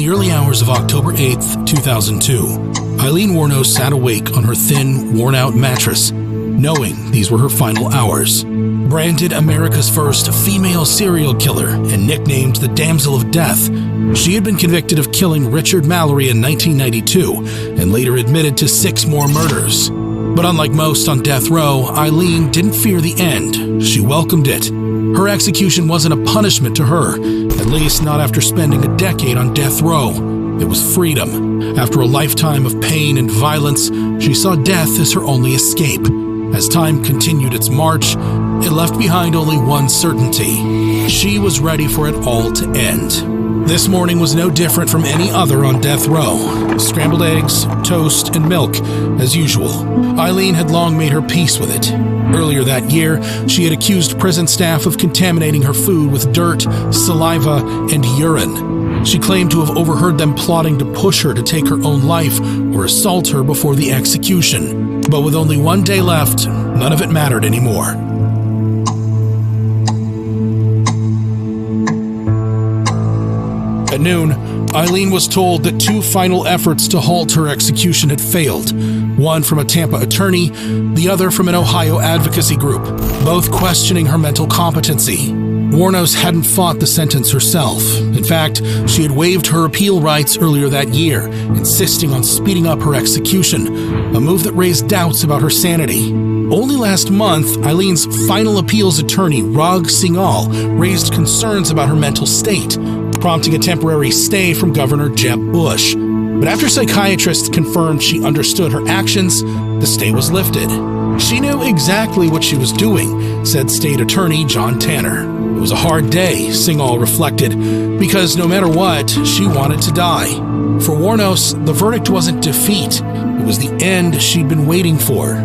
the early hours of October 8th, 2002, Aileen Wuornos sat awake on her thin, worn-out mattress, knowing these were her final hours. Branded America's first female serial killer and nicknamed the Damsel of Death, she had been convicted of killing Richard Mallory in 1992 and later admitted to 6 more murders. But unlike most on death row, Aileen didn't fear the end. She welcomed it. Her execution wasn't a punishment to her, at least not after spending a decade on death row. It was freedom. After a lifetime of pain and violence, she saw death as her only escape. As time continued its march, it left behind only one certainty. She was ready for it all to end. This morning was no different from any other on death row. Scrambled eggs, toast, and milk, as usual. Aileen had long made her peace with it. Earlier that year, she had accused prison staff of contaminating her food with dirt, saliva, and urine. She claimed to have overheard them plotting to push her to take her own life or assault her before the execution. But with only one day left, none of it mattered anymore. At noon, Aileen was told that 2 final efforts to halt her execution had failed, one from a Tampa attorney, the other from an Ohio advocacy group, both questioning her mental competency. Wuornos hadn't fought the sentence herself. In fact, she had waived her appeal rights earlier that year, insisting on speeding up her execution, a move that raised doubts about her sanity. Only last month, Aileen's final appeals attorney, Rag Singhal, raised concerns about her mental state, prompting a temporary stay from Governor Jeb Bush. But after psychiatrists confirmed she understood her actions, the stay was lifted. She knew exactly what she was doing, said State Attorney John Tanner. It was a hard day, Singhal reflected, because no matter what, she wanted to die. For Wuornos, the verdict wasn't defeat. It was the end she'd been waiting for.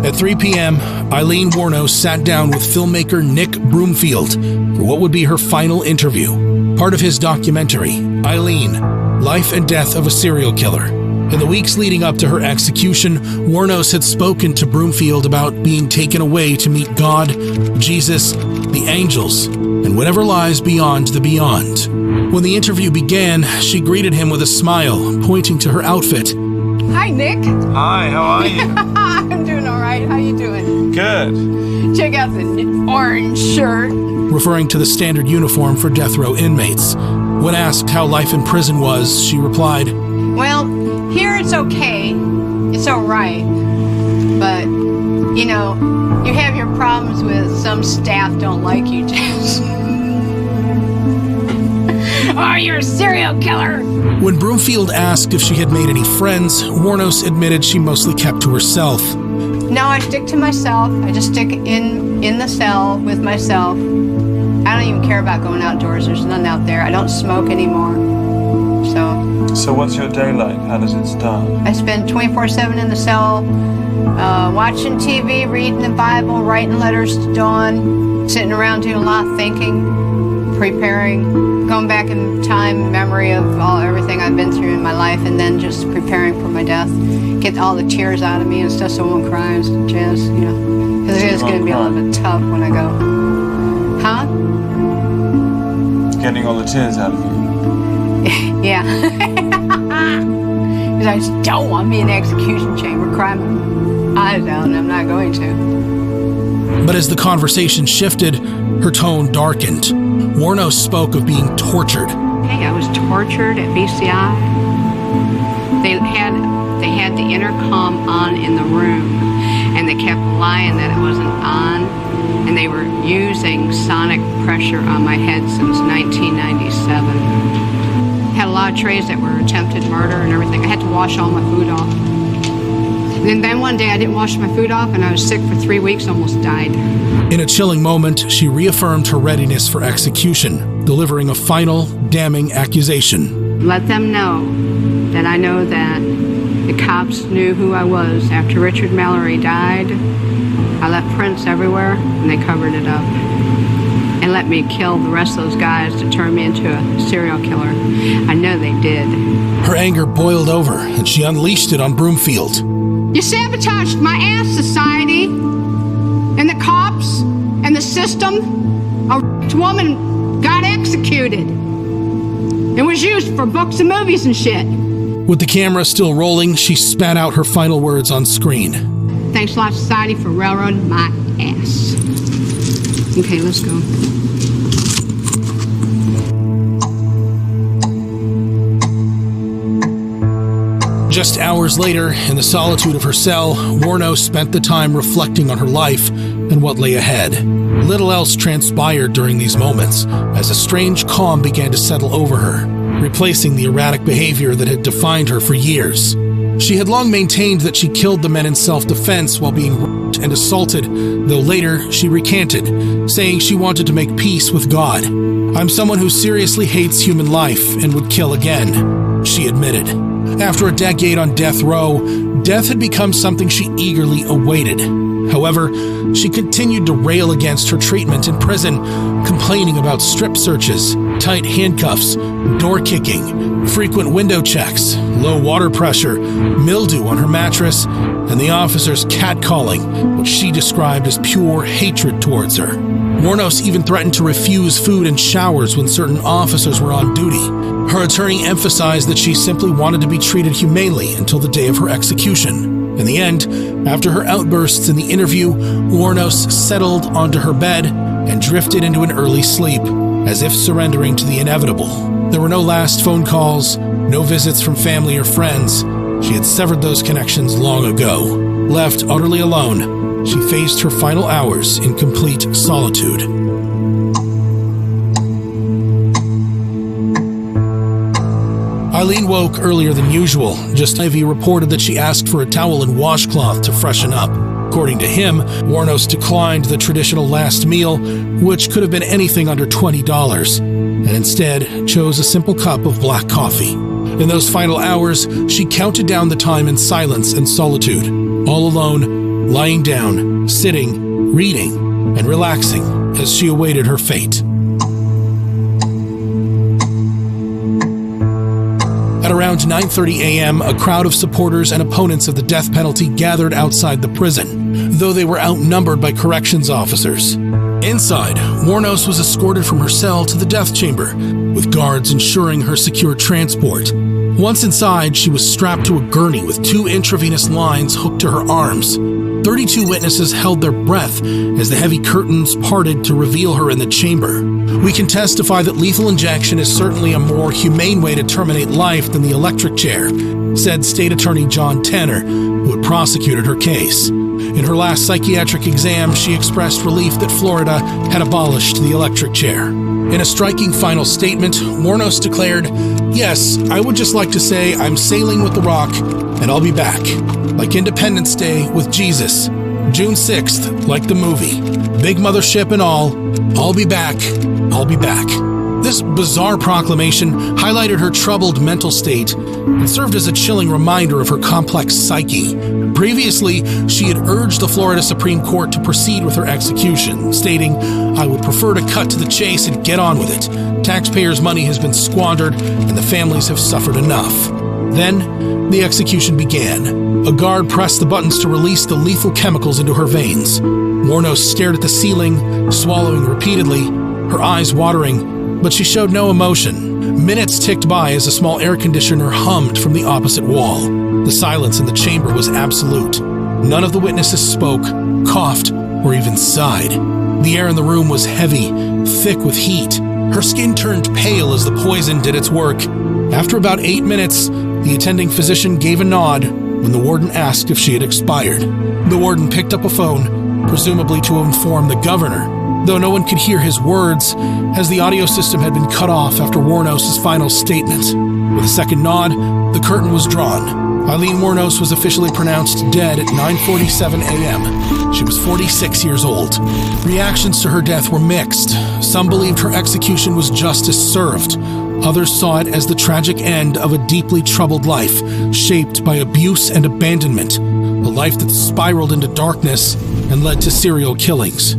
At 3 p.m., Aileen Wuornos sat down with filmmaker Nick Broomfield for what would be her final interview, part of his documentary, Aileen, Life and Death of a Serial Killer. In the weeks leading up to her execution, Wuornos had spoken to Broomfield about being taken away to meet God, Jesus, the angels, and whatever lies beyond the beyond. When the interview began, she greeted him with a smile, pointing to her outfit. Hi, Nick. Hi, how are you? I'm doing all right. How you doing? Good. Check out the orange shirt. Referring to the standard uniform for death row inmates. When asked how life in prison was, she replied, Well, here it's okay. It's all right. But, you know, you have your problems with some staff don't like you, James. Oh, you're a serial killer. When Broomfield asked if she had made any friends, Wuornos admitted she mostly kept to herself. No, I stick to myself. I just stick in the cell with myself. I don't even care about going outdoors. There's none out there. I don't smoke anymore. So what's your day like? How does it start? I spend 24/7 in the cell, watching TV, reading the Bible, writing letters to Dawn, sitting around doing a lot of thinking, preparing, going back in time, memory of everything I've been through in my life, and then just preparing for my death. Get all the tears out of me and stuff so I won't cry and jazz, you know. Because it is going to be a little bit tough when I go. Huh? Getting all the tears out of you. Yeah. Because I just don't want me in the execution chamber crying my eyes out, and I'm not going to. But as the conversation shifted, her tone darkened. Wuornos spoke of being tortured. Hey, I was tortured at BCI. They had the intercom on in the room, and they kept lying that it wasn't on, and they were using sonic pressure on my head since 1997. Had a lot of trays that were attempted murder and everything. I had to wash all my food off. And then one day I didn't wash my food off, and I was sick for 3 weeks, almost died. In a chilling moment, she reaffirmed her readiness for execution, delivering a final, damning accusation. Let them know that I know that the cops knew who I was. After Richard Mallory died, I left prints everywhere, and they covered it up. And let me kill the rest of those guys to turn me into a serial killer. I know they did. Her anger boiled over, and she unleashed it on Broomfield. You sabotaged my ass, society, and the cops, and the system. raped woman got executed and was used for books and movies and shit. With the camera still rolling, she spat out her final words on screen. Thanks a lot, society, for railroading my ass. Okay, let's go. Just hours later, in the solitude of her cell, Wuornos spent the time reflecting on her life and what lay ahead. Little else transpired during these moments, as a strange calm began to settle over her, replacing the erratic behavior that had defined her for years. She had long maintained that she killed the men in self-defense while being raped and assaulted, though later she recanted, saying she wanted to make peace with God. "I'm someone who seriously hates human life and would kill again," she admitted. After a decade on death row, death had become something she eagerly awaited. However, she continued to rail against her treatment in prison, complaining about strip searches, tight handcuffs, door kicking, frequent window checks, low water pressure, mildew on her mattress, and the officers' catcalling, which she described as pure hatred towards her. Wuornos even threatened to refuse food and showers when certain officers were on duty. Her attorney emphasized that she simply wanted to be treated humanely until the day of her execution. In the end, after her outbursts in the interview, Wuornos settled onto her bed and drifted into an early sleep, as if surrendering to the inevitable. There were no last phone calls, no visits from family or friends. She had severed those connections long ago. Left utterly alone, she faced her final hours in complete solitude. Aileen woke earlier than usual. Just Ivy reported that she asked for a towel and washcloth to freshen up. According to him, Wuornos declined the traditional last meal, which could have been anything under $20, and instead chose a simple cup of black coffee. In those final hours, she counted down the time in silence and solitude, all alone, lying down, sitting, reading, and relaxing as she awaited her fate. At around 9:30 a.m., a crowd of supporters and opponents of the death penalty gathered outside the prison, though they were outnumbered by corrections officers. Inside, Wuornos was escorted from her cell to the death chamber, with guards ensuring her secure transport. Once inside, she was strapped to a gurney with 2 intravenous lines hooked to her arms. 32 witnesses held their breath as the heavy curtains parted to reveal her in the chamber. "We can testify that lethal injection is certainly a more humane way to terminate life than the electric chair," said State Attorney John Tanner, who had prosecuted her case. In her last psychiatric exam, she expressed relief that Florida had abolished the electric chair. In a striking final statement, Wuornos declared, "Yes, I would just like to say I'm sailing with the rock, and I'll be back. Like Independence Day with Jesus. June 6th, like the movie. Big mothership and all. I'll be back. I'll be back." This bizarre proclamation highlighted her troubled mental state and served as a chilling reminder of her complex psyche. Previously, she had urged the Florida Supreme Court to proceed with her execution, stating, "I would prefer to cut to the chase and get on with it. Taxpayers' money has been squandered and the families have suffered enough." Then, the execution began. A guard pressed the buttons to release the lethal chemicals into her veins. Wuornos stared at the ceiling, swallowing repeatedly, her eyes watering, but she showed no emotion. Minutes ticked by as a small air conditioner hummed from the opposite wall. The silence in the chamber was absolute. None of the witnesses spoke, coughed, or even sighed. The air in the room was heavy, thick with heat. Her skin turned pale as the poison did its work. After about 8 minutes, the attending physician gave a nod when the warden asked if she had expired. The warden picked up a phone, presumably to inform the governor, though no one could hear his words, as the audio system had been cut off after Wuornos' final statement. With a second nod, the curtain was drawn. Aileen Wuornos was officially pronounced dead at 9:47 a.m. She was 46 years old. Reactions to her death were mixed. Some believed her execution was justice served. Others saw it as the tragic end of a deeply troubled life, shaped by abuse and abandonment, a life that spiraled into darkness and led to serial killings.